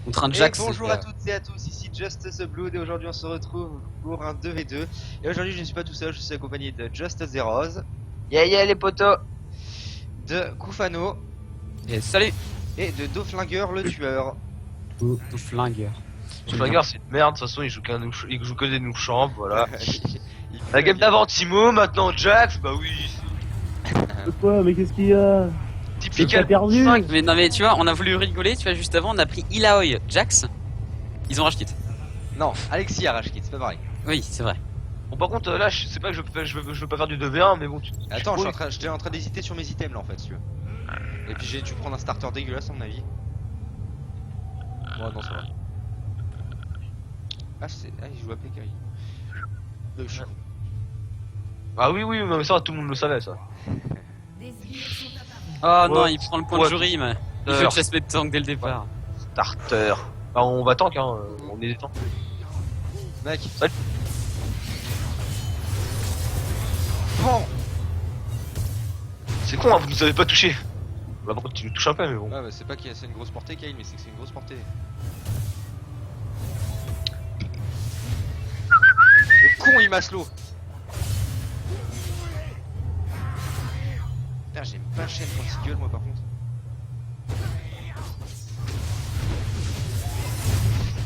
Contre un Et Jax. bonjour à toutes et à tous, ici Just the Blood et aujourd'hui on se retrouve pour un 2v2. Et aujourd'hui je ne suis pas tout seul, je suis accompagné de Just the Rose, Yeah les potos. de Koufano Et salut. et de Doflingueur le tueur. Tout flingueur. Flingueur c'est une merde, de toute façon il joue que des noob champs, voilà. Il La game d'avant Timo, maintenant Jax, bah oui. Quoi, mais qu'est-ce qu'il y a? Typical T'as perdu. 5. Mais non mais tu vois, on a voulu rigoler, tu vois, juste avant on a pris Ilaoi, Jax. Ils ont racheté. Non, Alexis a rage kit, c'est pas pareil. Oui, c'est vrai. Bon par contre là je sais pas que je veux pas faire du 2v1 mais bon Attends, j'étais en train d'hésiter sur mes items là en fait si tu veux. Et puis j'ai dû prendre un starter dégueulasse à mon avis. Bon non ça va. Ah il joue à Pekari. Ah oui mais ça tout le monde le savait ça. Oh non, Ouais. il prend le point de Ouais. jury, mais il veut que ça se mette tank dès le départ. Starter. Bah on va tank hein, on est des tanks. Mec. Salut. Bon. C'est con hein, vous nous avez pas touché. Bah par contre tu nous touches un peu mais bon. Ouais bah c'est pas qu'il y a c'est une grosse portée Kyle mais c'est que c'est une grosse portée. Le con il m'a slow. Putain j'aime pas chaîne quand il gueule moi par contre.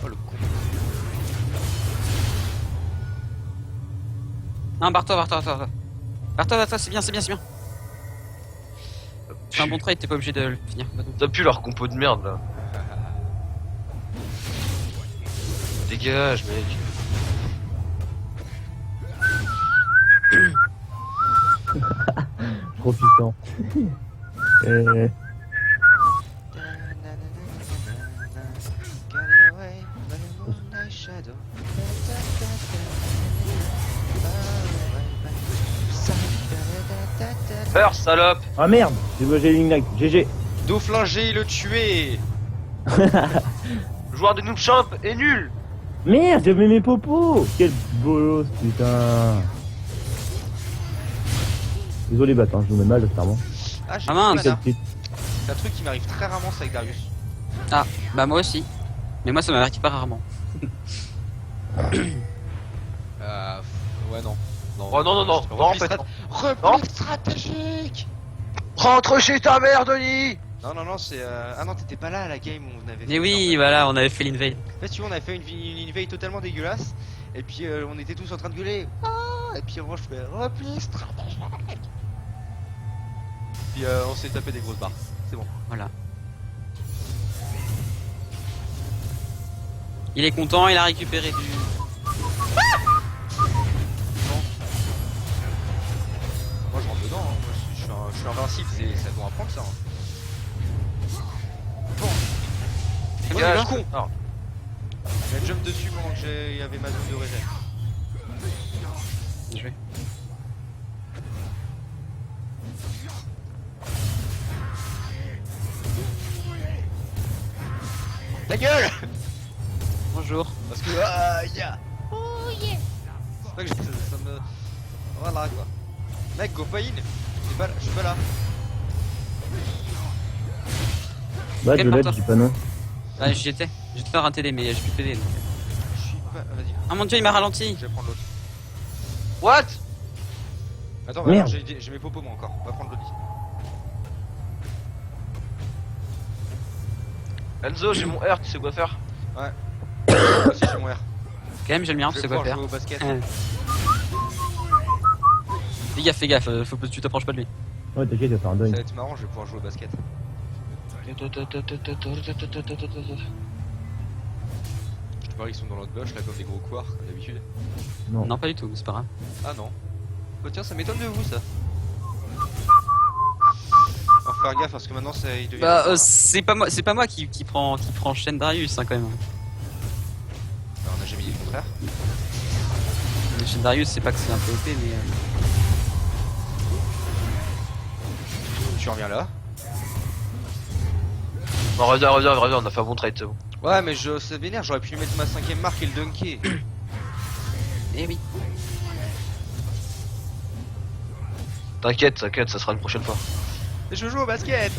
Oh le con. Non, barre-toi, c'est bien. C'est un bon trade, t'es pas obligé de le finir. T'as pu leur compo de merde là. Dégage mec. Profitant. Peur salope. Ah merde, j'ai une lag. GG. Dauphlingé le tué. Le joueur de noob champ est nul. Merde, j'avais mes popos. Quel bolos, putain. Désolé, bat, hein, je vous mets mal, clairement. Ah j'ai Ah plus de mince. mana. Quel C'est un truc qui m'arrive très rarement ça avec Darius. Ah, bah moi aussi. Mais moi ça m'arrive pas rarement. Ouais non. Oh non en fait. Repli stratégique. Rentre chez ta mère Denis. Non c'est ah non t'étais pas là à la game où on avait fait Mais ça, oui, en fait. voilà, on avait fait l'invade. En fait, tu vois, on avait fait une veille totalement dégueulasse. Et puis on était tous en train de gueuler. Ah et puis moi je fais repli stratégique. Puis on s'est tapé des grosses barres. C'est bon. Voilà. Il est content, il a récupéré du... Moi je rentre dedans. Hein. Moi, je suis invincible. Ça doit apprendre ça. Hein. Bon. Ouais, Dégage. le con. Alors, Il a jump dessus pendant que il y avait ma zone de régène. Bien joué. Ta gueule. Bonjour. Parce que yeah. Oh yeah. C'est pas que ça me voilà quoi. Mec go in. Je suis pas là. Bah, Quel je l'aide, partant je dis pas non. Ah, j'étais faire un TD, mais j'ai plus de TD. Donc. Je suis pas. Vas-y. Ah mon dieu, il m'a ralenti. Je vais prendre l'autre. what? Attends, Merde. j'ai mes popos moi encore. On va prendre l'autre. Enzo j'ai mon R, tu sais quoi faire? Moi aussi j'ai mon R. Quand même, j'ai le mien, Je c'est vais quoi pouvoir faire. jouer au basket. Fais gaffe, tu t'approches pas de lui. Ouais, t'inquiète, il va faire un Ça deuil. va être marrant, je vais pouvoir jouer au basket. Je te parie qu'ils sont dans l'autre bush là comme des gros couards comme d'habitude. Non. Non, pas du tout, c'est pas grave. Ah non. Bah tiens, ça m'étonne de vous ça. Faut faire gaffe parce que maintenant ça il devient. Bah, c'est pas moi qui prend chaîne Darius hein, quand même. Bah, on a jamais dit le contraire. Le chaîne Darius, c'est pas que c'est un peu OP, mais. Tu reviens là. Non reviens, on a fait un bon trade c'est bon. Ouais mais ça vénère, j'aurais pu lui mettre ma 5ème marque et le dunker. Eh oui. T'inquiète, ça sera une prochaine fois. Et je joue au basket.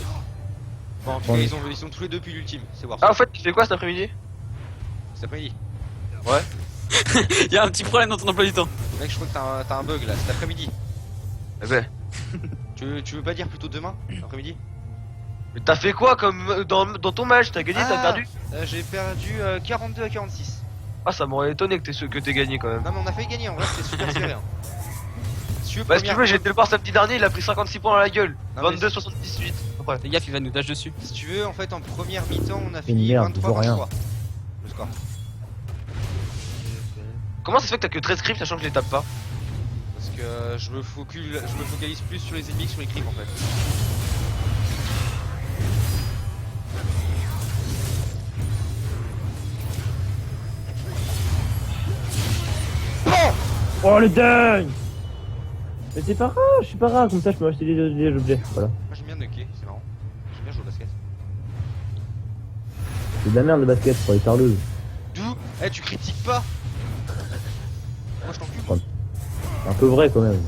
Bon, en tout cas, ils sont tous les deux depuis l'ultime. C'est Warzone. Ah, en fait, tu fais quoi cet après-midi? Cet après-midi. Il y a un petit problème dans ton emploi du temps. Mec, je crois que t'as un bug là, cet après-midi. Eh ben. Tu veux pas dire plutôt demain, après-midi? Mais t'as fait quoi comme dans ton match? T'as gagné, t'as perdu? J'ai perdu 42 à 46. Ah, ça m'aurait étonné que t'aies gagné quand même. Non, mais on a failli gagner en vrai, c'était super serré. Hein. Si tu veux, Bah, si tu première- veux, j'ai été le voir samedi dernier, il a pris 56 points dans la gueule. Non, mais 22-78. Après. Fais gaffe, il va nous dash dessus. Si tu veux, en fait, en première mi-temps, on a fini merde, 23 je vois rien. 23. Le score. Comment ça se fait que t'as que 13 scripts sachant que je les tape pas? Parce que je me focalise plus sur les ennemis que sur les creeps en fait. Oh le dingue. Mais c'est pas grave, je suis pas grave, comme ça je peux acheter des objets. Voilà. Moi j'aime bien dunker, c'est marrant. J'aime bien jouer au basket. C'est de la merde le basket pour les tarleuses. D'où tu critiques pas. Moi je t'encule. Un peu vrai quand même.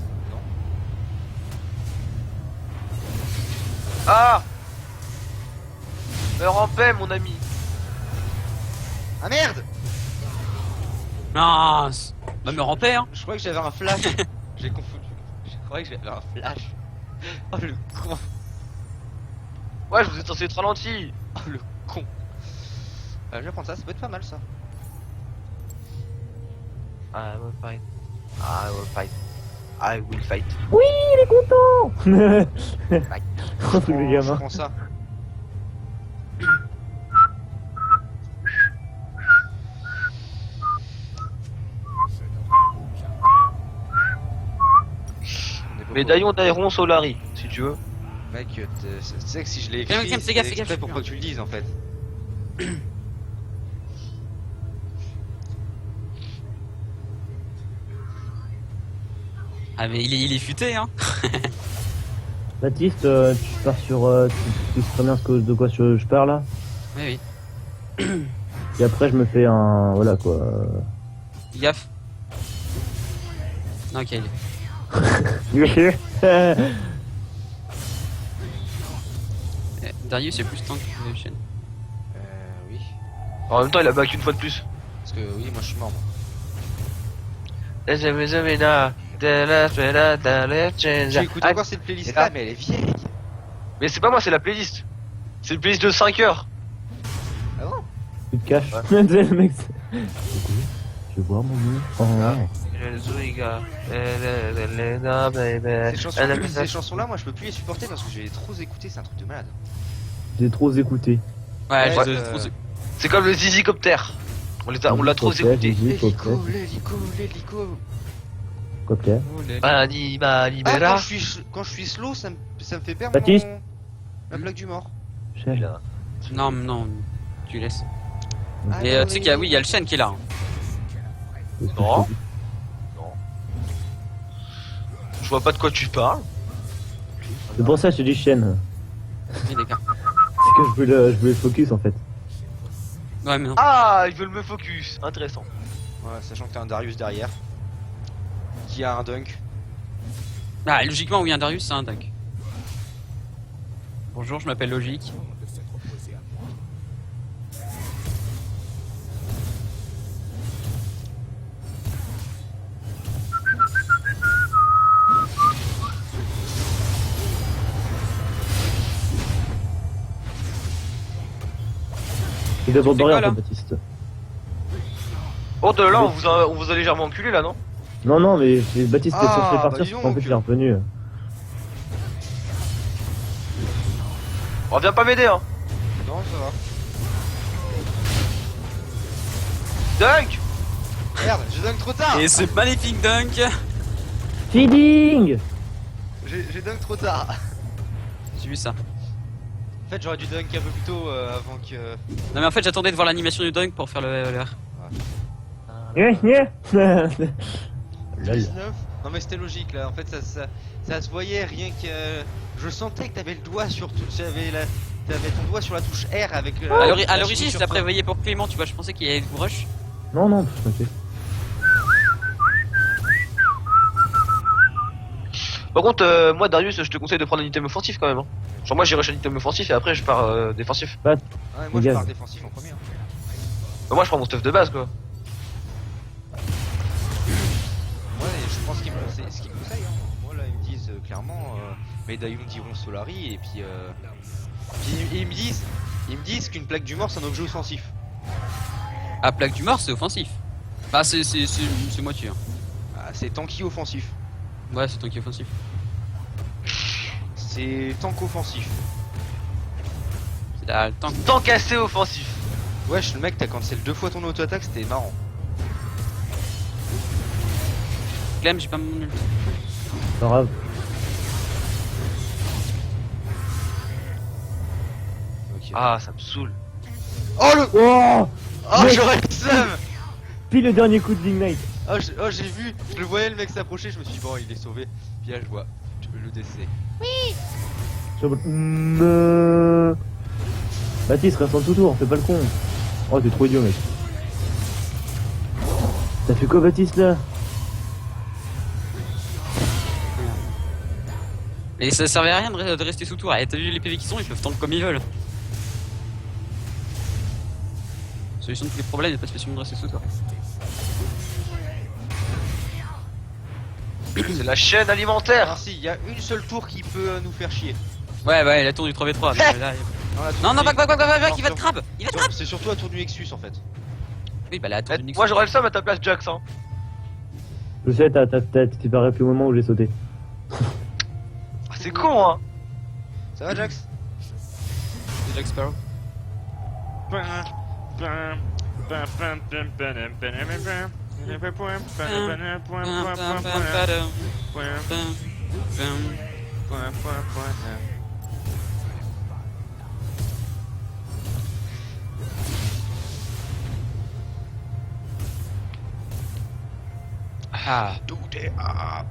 Ah! Meurs en paix, mon ami. Ah merde. Non, va me ramper, hein. Je croyais que j'avais un flash. J'ai confondu. Je croyais que j'avais un flash. Oh le con. Ouais, je vous ai censé être ralenti. Oh le con. Je vais prendre ça, ça peut être pas mal ça. I will fight. I will fight. I will fight. Oui, il est content. Oh, tous les Je gamins. prends ça. Médaillon d'Aéron Solari, si tu veux. Mec, tu sais que si je l'ai Fais écrit, gaffe, fais gaffe, c'est fais exprès gaffe. pour pas que tu le dises en fait. Ah, mais il est futé, hein. Baptiste, tu pars sur. Tu sais très bien de quoi je parle là. Oui, oui. Et après je me fais un. Voilà quoi. Fais gaffe. Non, ok, il est. Darius, c'est plus tank que Shen. Oui. En même temps, il a back une fois de plus. Parce que oui, moi je suis mort. Moi. J'ai écouté encore cette playlist là, mais elle est vieille. Mais c'est pas moi, c'est la playlist. C'est une playlist de 5 heures. Ah bon? Tu te caches. Le mec. Je vais voir mon nom. Oh non. Ces chansons-là, moi je peux plus les supporter parce que je les ai trop écoutées, c'est un truc de malade. J'ai trop écouté. Ouais, Ouais, j'ai trop. C'est comme le Zizi Copter. On l'a trop écouté. L'hélico, l'hélico. Cocktail. Anima Ah, libera. quand je suis slow, ça me fait perdre Baptiste la blague du mort. Chef. Non, non, tu laisses. Ah, Et non, tu sais qu'il y a, oui, il y a le Shen qui est là. Hein. Qu'est-ce que Non. je fais Je vois pas de quoi tu parles. C'est pour ça que je te dis chaîne. Oui, d'accord. C'est que je voulais focus en fait. Ouais, mais non. Ah, ils veulent me focus. Intéressant. Ouais, sachant que t'as un Darius derrière. Qui a un dunk. Ah, logiquement, oui, un Darius, c'est un dunk. Bonjour, je m'appelle Logique. C'est d'abord Tu fais barré quoi, en là fait, Baptiste. Oh, de là, on vous a légèrement enculé là, non? Non, non, mais Baptiste est Ah, censé bah partir, dis parce qu'en donc. fait il est revenu. On vient pas m'aider, hein. Non, ça va. Dunk. Merde, je dunk trop tard. Et ce magnifique dunk. Feeding. J'ai dunk trop tard. J'ai vu ça. En fait, j'aurais dû dunk un peu plus tôt avant que. Non, mais en fait, j'attendais de voir l'animation du dunk pour faire le R. Lol. 19. Non mais c'était logique là, en fait ça se voyait rien que... Je sentais que t'avais le doigt sur tout... T'avais ton doigt sur la touche R avec... À l'origine, je l'ai prévoyé pour Clément, tu vois, je pensais qu'il y avait du rush. Non, non, t'inquiète. Par contre, moi, Darius, je te conseille de prendre un item offensif quand même. Hein. Genre moi j'ai rush un item offensif et après je pars défensif. Ouais, moi je Gaz. pars défensif en premier. Hein. Bah, moi je prends mon stuff de base quoi. Ouais, je pense qu'ils me conseillent, ce qu'ils conseillent. Hein. Moi là, ils me disent clairement, médaillon d'Iron Solari et puis, ils me disent qu'une plaque du mort c'est un objet offensif. Ah, plaque du mort, c'est offensif. Bah, c'est moitié. Hein. Ah, c'est tanky offensif. Ouais, c'est tanky offensif. C'est tank offensif. C'est là, le tank. Tant cassé offensif. Wesh, le mec, t'as cancel 2 fois ton auto-attaque, c'était marrant. Clem, j'ai pas mon ult. Pas grave. Ok. Ah ça me saoule. Oh le. Oh Oh, mec. j'aurais le seum. Puis le dernier coup de Ignite. Oh, j'ai vu, je le voyais le mec s'approcher, je me suis dit, bon, il est sauvé. Puis là, je vois le décès. Je suis en mode, Baptiste, reste en tout tour, fais pas le con. Oh, t'es trop idiot, mec. T'as fait quoi, Baptiste, là? Et ça servait à rien de rester sous tour. Eh, t'as vu les PV qui sont, ils peuvent tank comme ils veulent. Solution de tous les problèmes, y'a pas spécialement de rester sous tour. C'est la chaîne alimentaire. Alors si, il y a une seule tour qui peut nous faire chier. Ouais, la tour du 3v3. mais là, La tour non, du- non, back, il va Non, te crab. Il va te crab. C'est surtout la tour du Nexus en fait. Oui, bah la tour du Nexus. Moi j'aurais le seum à ta place Jax hein. Je sais, t'es pas rappelé au moment où j'ai sauté. Ah, c'est con hein. Ça va, Jax? C'est Jack Sparrow. Ah. Do the up.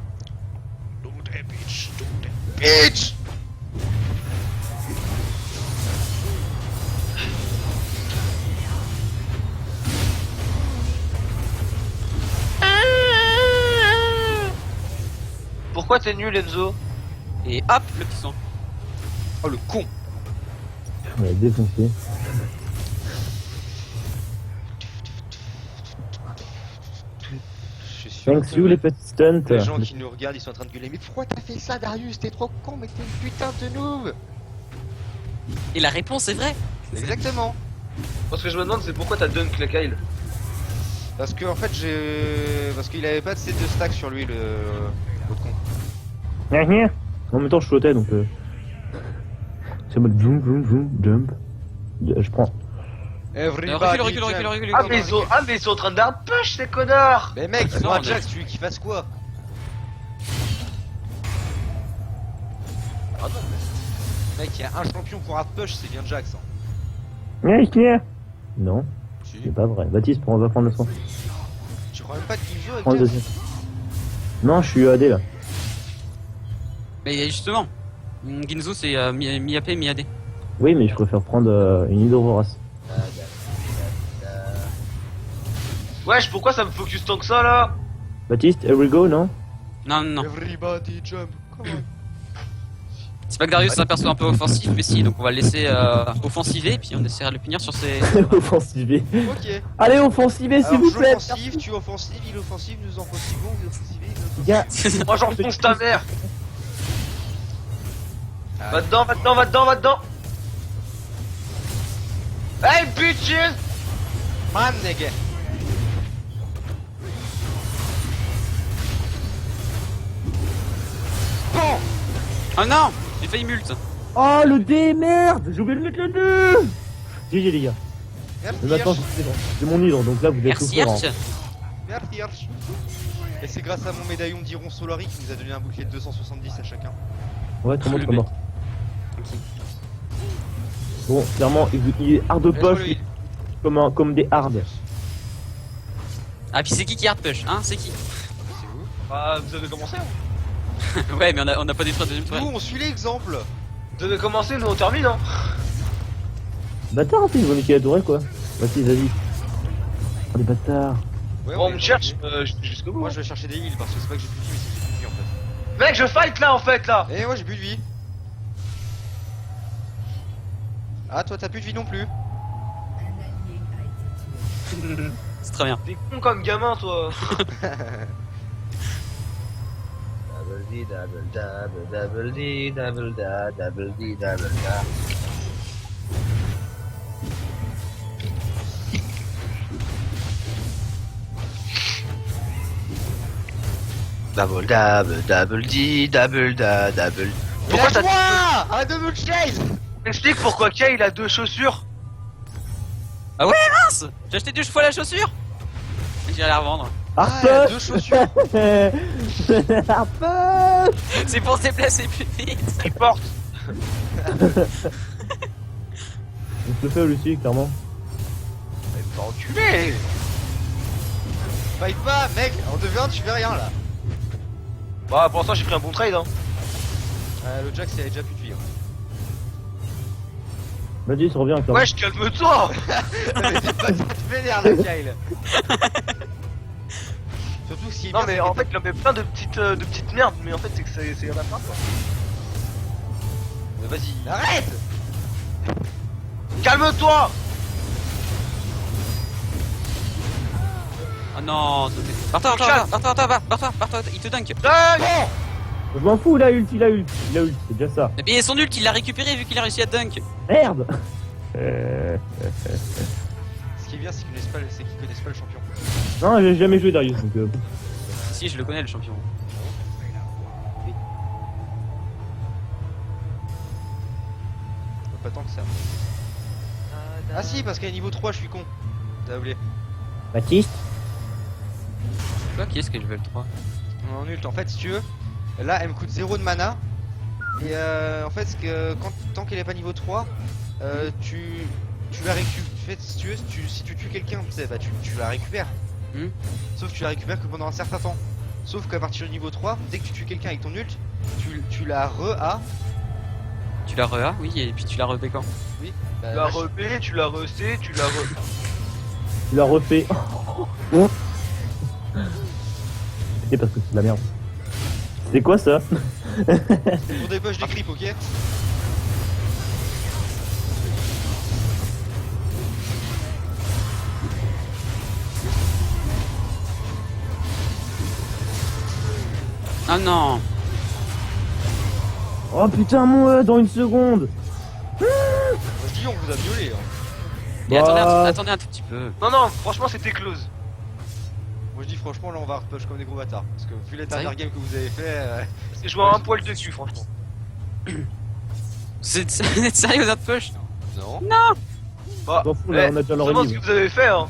Do the bitch. Do the bitch. Pourquoi t'es nul Enzo? Et hop, le petit son. Oh le con. Ouais, défoncé. Je suis sûr Thanks que you, les petits stunts. les gens qui nous regardent ils sont en train de gueuler. Mais pourquoi t'as fait ça, Darius? T'es trop con, mais t'es une putain de noob. Et la réponse est vraie. Exactement. Parce que je me demande c'est pourquoi t'as dunk la Kyle. Parce que en fait parce qu'il avait pas de set de stack sur lui l'autre con. En même temps, je flottais, donc c'est en mode zoom, zoom, zoom, jump. Je prends. Recule. Ah mais ils sont en train de hard push ces connards. Mais mec, ils Non, ont un mais- Jax, tu veux qu'il fasse quoi? Ah non. Mec, il y a un champion pour hard push, c'est bien Jax. Hein. Non, Si. c'est pas vrai. Baptiste, on va prendre le soin. Tu crois même pas de Ginzo avec Prends le Jax? deuxième. Non, je suis AD là. Mais justement, Ginzo c'est mi-AP, mi-AD. Oui, mais je préfère prendre une Hydrovorace. Wesh pourquoi ça me focus tant que ça là? Baptiste, here we go, non? Non. Everybody jump, come on. C'est pas que Darius c'est un perso un peu offensif, mais si, donc on va le laisser offensiver, puis on essaiera de le punir sur ses. Offensiver. Ok. Allez, offensiver, s'il Alors, vous je plaît. offensive, tu offensive, il offensive, nous offensivons, vous offensivez, nous Gars, Moi j'enfonce ta mère. Ah, Va dedans. Hey bitches. man, nigga. Bon. Oh non, j'ai failli mult. oh le dé, merde! J'ai oublié de mettre le dé! GG les gars. Merci, Mais maintenant, Hirsch. c'est mon hydre, donc là vous êtes Merci souffrant. Hirsch. Merci, Hirsch. Et c'est grâce à mon médaillon d'Iron Solari qui nous a donné un bouclier de 270 à chacun. Ouais, tout le monde Le est mort. Bon, clairement, il est hard push comme des hard. Ah, puis c'est qui hard push, hein? C'est qui? C'est vous. Ah vous avez commencé hein. Ouais, mais on a pas détruit la deuxième tour. Nous, on suit l'exemple. Vous avez commencé, nous on termine hein. Bâtard, en fait, ils vont niquer la tourelle quoi. Vas-y. Oh les bâtards. Ouais, Bon, on est me dans cherche le- jusqu'au bout. Moi, je vais chercher des heals parce que c'est pas que j'ai plus de vie, mais c'est que j'ai plus de vie en fait. Mec je fight là en fait là. Eh ouais, j'ai plus de vie. Ah, toi t'as plus de vie non plus. C'est très bien. T'es con comme gamin, toi. Double D, double double, double D, double da, double D, double da. Double double, double D, double da, double. Pourquoi t'as toi un double chase? Explique pourquoi Kay il a 2 chaussures. Ah ouais, mince. J'ai acheté 2 fois la chaussure. J'irai la revendre. Ah, il a Harpeux. 2 chaussures. Harpeux. C'est pour se déplacer plus vite. Il porte. On se le fait Lucie, clairement. Mais pas enculé. Fight pas, mec, en 2v1 tu fais rien là. Bah pour l'instant j'ai pris un bon trade hein. Le Jax il avait déjà plus de vie. Hein. Vas-y, ça revient, clairement. Wesh calme-toi. Mais t'es pas ça te vénère là, Kyle. Surtout si. Non mais en fait il en met plein de petites merdes mais en fait c'est que c'est à la fin quoi. Vas-y, arrête. Calme-toi. Oh non. Barre-toi, barre-toi, il te dunk. Dunk. Je m'en fous, il a ult, c'est déjà ça. Mais son ult, il l'a récupéré vu qu'il a réussi à dunk. Merde. Ce qui est bien c'est qu'ils connaissent pas le champion. Non, j'ai jamais joué Darius, donc Si, je le connais le champion. Pas tant que ça. Ah si, parce qu'à niveau 3 je suis con. T'as oublié. Baptiste. Quoi, qui est-ce que je veux le 3? En ult, en fait si tu veux, là elle me coûte 0 de mana. Et en fait tant qu'elle est pas niveau 3, tu la récupères. En fait si tu veux, si tu tues quelqu'un, bah, tu la récupères. Hmm. Sauf que tu la récupères que pendant un certain temps. Sauf qu'à partir du niveau 3, dès que tu tues quelqu'un avec ton ult, tu la re-A. Tu l'as re-A, oui, et puis tu l'as re-B quand? Oui. Tu l'as re-B, tu l'as re-C, tu l'as re... Tu l'as refait. C'était parce que c'est de la merde. C'est quoi ça? C'est pour des bugs des creeps, ok? Ah non. Oh putain, moi, dans une seconde. Moi je dis on vous a violé. Hein. Et Bah. attendez un tout petit peu. Non non, franchement c'était close. Moi je dis franchement là on va repush comme des gros bâtards. Parce que vu les dernières Sérieux games que vous avez fait. C'est joué à un poil dessus franchement. Vous êtes sérieux, vous êtes push? Non. Bah, M'en fous, là, on a déjà leur demande ce livre. que vous avez fait hein.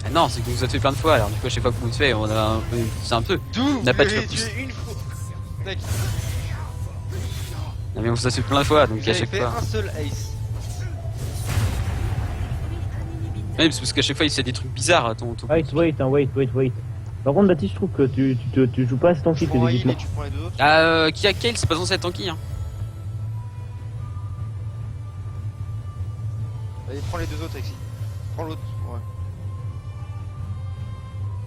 Ah non, c'est que vous êtes fait plein de fois, alors du coup à chaque fois que vous le faites, on a un peu... C'est un peu. D'où On n'a pas de avez focus. tué une fois. Mec, Non mais on vous a fait plein de fois, donc vous à avez chaque fait fois. un seul ace. Oui, c'est parce qu'à chaque fois il fait des trucs bizarres, ton... Wait. Par contre, Baptiste, je trouve que tu joues pas assez ton Tu kit, prends un tes heal et équipements. tu prends les deux autres. Ah, qui a Kale, c'est pas censé être tanky, hein. Allez, prends les deux autres, Alexis. Prends l'autre, ouais.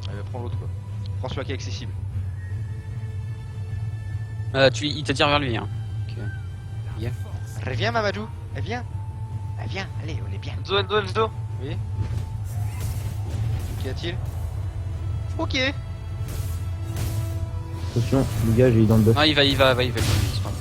Allez, prends l'autre quoi. Prends celui qui est accessible. Il te tire vers lui, hein. Reviens, Mamadou. Viens. Viens, allez, on est bien. Enzo. Oui. Qu'y a-t-il? Ok. Attention, le gars, j'ai eu dans le buff. Non, il va le prendre, c'est pas grave.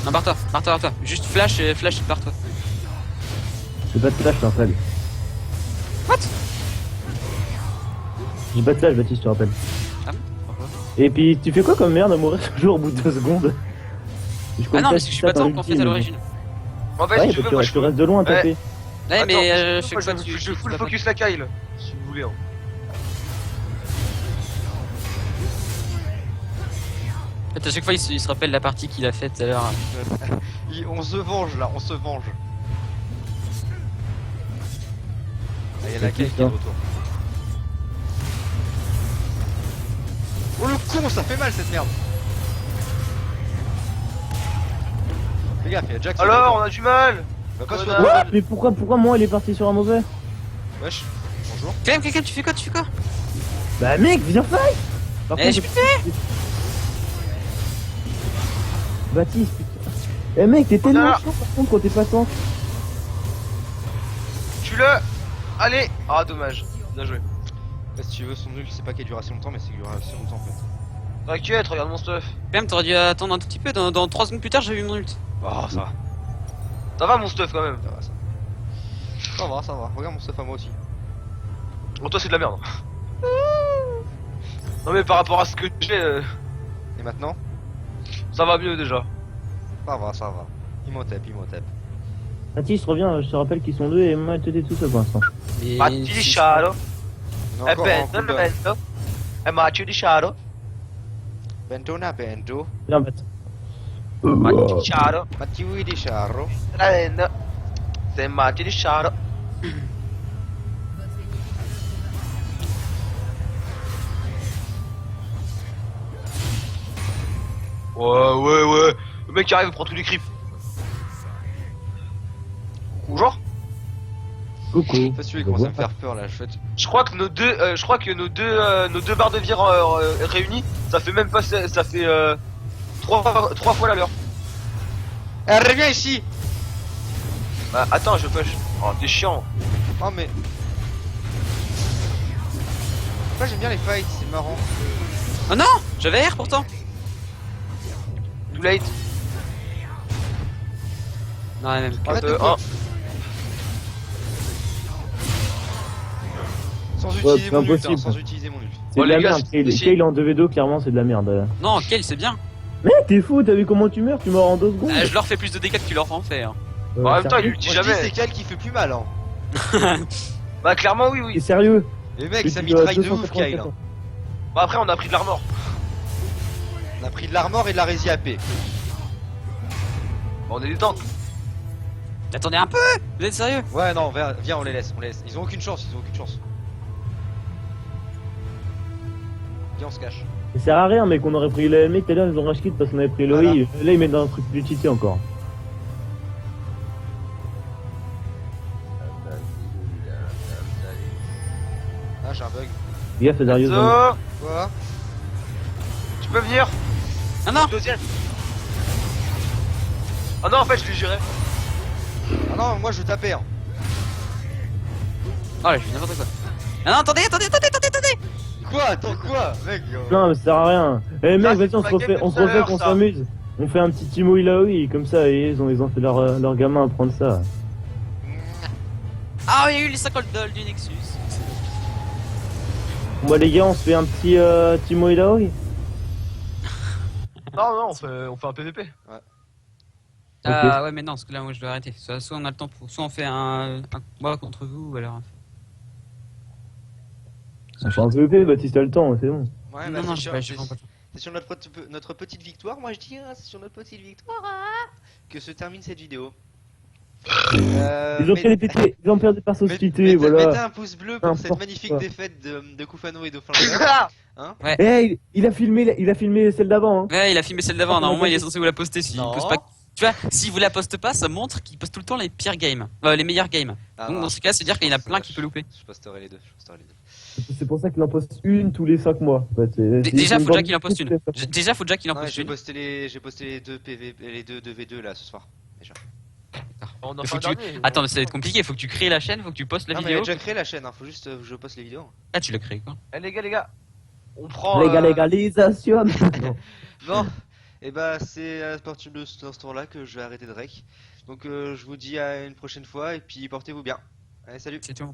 Non, barre-toi. Juste flash et barre-toi. J'ai pas de flash, je te rappelle. What? J'ai pas de flash, Baptiste, je te rappelle. Ah bon? Pourquoi? Et puis, tu fais quoi comme merde à mourir toujours au bout de 2 secondes? Ah non, parce que je suis pas tank en fait à l'origine. En fait, Ouais, si tu veux, parce moi que je tu restes de loin à Ouais. taper. Ouais, mais Attends, je sais moi, pas, je full focus la Kyle, si vous voulez. Hein. En fait, à chaque fois, il se rappelle la partie qu'il a faite tout à l'heure. On se venge là, on se venge. Ah, il y a la cake qui est de retour. Oh le con, ça fait mal cette merde. Fais gaffe, il y a Jack. Alors, on a du mal. Va pas se Connard. foutre. What? Mais pourquoi moi il est parti sur un mauvais? Wesh. Bonjour. Clem, quelqu'un, tu fais quoi? Tu fais quoi? Bah mec, viens fight! Par Eh, contre, je Baptiste, putain. Eh mec, t'es tellement Connard. chiant par contre quand t'es pas tant. Tue-le. Allez. Ah, dommage. Bien joué. Si tu veux, son nul, c'est pas qu'elle dure assez longtemps, mais c'est qu'elle dure assez longtemps en fait. T'inquiète, regarde mon stuff. Clem, t'aurais dû attendre un tout petit peu. Dans 3 secondes plus tard, j'ai eu mon ult. Oh, ça va. Ça va mon stuff quand même. Ça va, ça. Ça va. Regarde mon stuff à moi aussi. Bon, toi c'est de la merde. Non mais par rapport à ce que j'ai, Et maintenant? ça va mieux déjà. Ça va. Imhotep. Baptiste, reviens, je te rappelle qu'ils sont deux et moi t'étais tout seul pour l'instant. Mais- Matti di Shadow. On E est encore en bento, cooldown. bento. E Matti di Shadow. Bento. Viens, Bat. Matti di Shadow. Mattiui di Charro. Bento. C'est Matti di Shadow. Ouais. Le mec qui arrive, il prend tous les creeps. Bonjour. Coucou. Fais celui qui commence à me faire peur là, Je crois que nos deux barres de vie réunies, ça fait même pas, ça fait 3 fois la leur. Elle revient ici. Bah attends, je push. Oh t'es chiant. Oh mais... Moi j'aime bien les fights, c'est marrant. Oh non! J'avais R pourtant! Too late. Non, même. Arrête de 2, quoi 1. Sans Ouais, utiliser c'est mon ult, hein, impossible. sans utiliser mon ult. C'est Bon, de la les gars, merde. c'est Kale, possible. Kale en 2v2, clairement, c'est de la merde. Non, Kel, c'est bien. Mec, t'es fou, t'as vu comment tu meurs? Tu meurs en 2 secondes. Je leur fais plus de dégâts que tu leur en fais. Hein. En même temps, il sérieux lui dit Moi je dis jamais. c'est Cal qui fait plus mal hein. Bah clairement T'es oui. sérieux? Les mecs Et ça tu mitraille dois de ouf 284 Kyle. ans. Bah après on a pris de l'armor. On a pris de l'armor et de la rési AP. Bah, on est des tanks. Attendez un peu! Vous êtes sérieux? Ouais non, viens on les laisse. Ils ont aucune chance. Viens on se cache. Ça sert à rien, mec, on aurait pris le mec tout à l'heure, ils ont rush kit parce qu'on avait pris le Voilà. Là, ils mettent dans un truc plus cheaté encore. Ah j'ai un bug. Les gars, c'est Darius. So, Quoi? tu peux venir. Ah non! Deuxième. Ah non en fait je l'ai géré. Ah non moi je tapais hein. Oh là, je fais n'importe quoi. Ah non, attendez! Quoi? Attends quoi? Mec Non, mais ça sert à rien. Eh mec, Ah, vas-y, c'est on pas se refait, game on de se tout à refait, l'heure, qu'on ça. s'amuse. On fait un petit Timo Ilaoi, comme ça, et ils ont fait leur gamin apprendre ça. Ah, il y a eu les 50 $ du Nexus. Bon, bah les gars, on se fait un petit Timo Ilaoi. Non on fait un PVP. Ah ouais, mais non, parce que là, moi je dois arrêter. Soit on a le temps pour. Soit on fait un combat contre vous, ou alors. On fait un PvP, Baptiste a le temps, c'est bon. Ouais Non, bah non, c'est j'ai sûr, pas vraiment pas le temps. c'est sur notre petite victoire, moi je dis hein, c'est sur notre petite victoire que se termine cette vidéo. Ils ont fait les pétés, ils ont perdu par société, mettez voilà. un pouce bleu pour cette N'importe magnifique quoi. défaite de Kufano et de Flander. Eh, il a filmé celle d'avant, hein. Ouais, il a filmé celle d'avant. Normalement, il est censé vous la poster. S'il Non. poste pas. Tu vois, s'il vous la poste pas, ça montre qu'il poste tout le temps les pires games. Les meilleurs games. Donc, dans ce cas, c'est dire qu'il y en a plein qui peut louper. Je posterai les deux. C'est pour ça qu'il en poste une tous les 5 mois. En fait, Déjà, faut déjà qu'il en poste une. Déjà, faut déjà qu'il en Non, poste j'ai une. posté les deux PV, les deux V2 là ce soir. Déjà. On en Faut fait un que tu- dernier. Attends, mais ça va être compliqué. Faut que tu crées la chaîne, faut que tu postes la Non mais il a vidéo. déjà créé la chaîne, hein. Faut juste que je poste les vidéos. Ah, tu l'as créé quoi. Eh les gars. On prend. Légalisation. Bon, et bah c'est à partir de ce instant-là que je vais arrêter Drake. Donc je vous dis à une prochaine fois et puis portez-vous bien. Allez salut. C'est tout.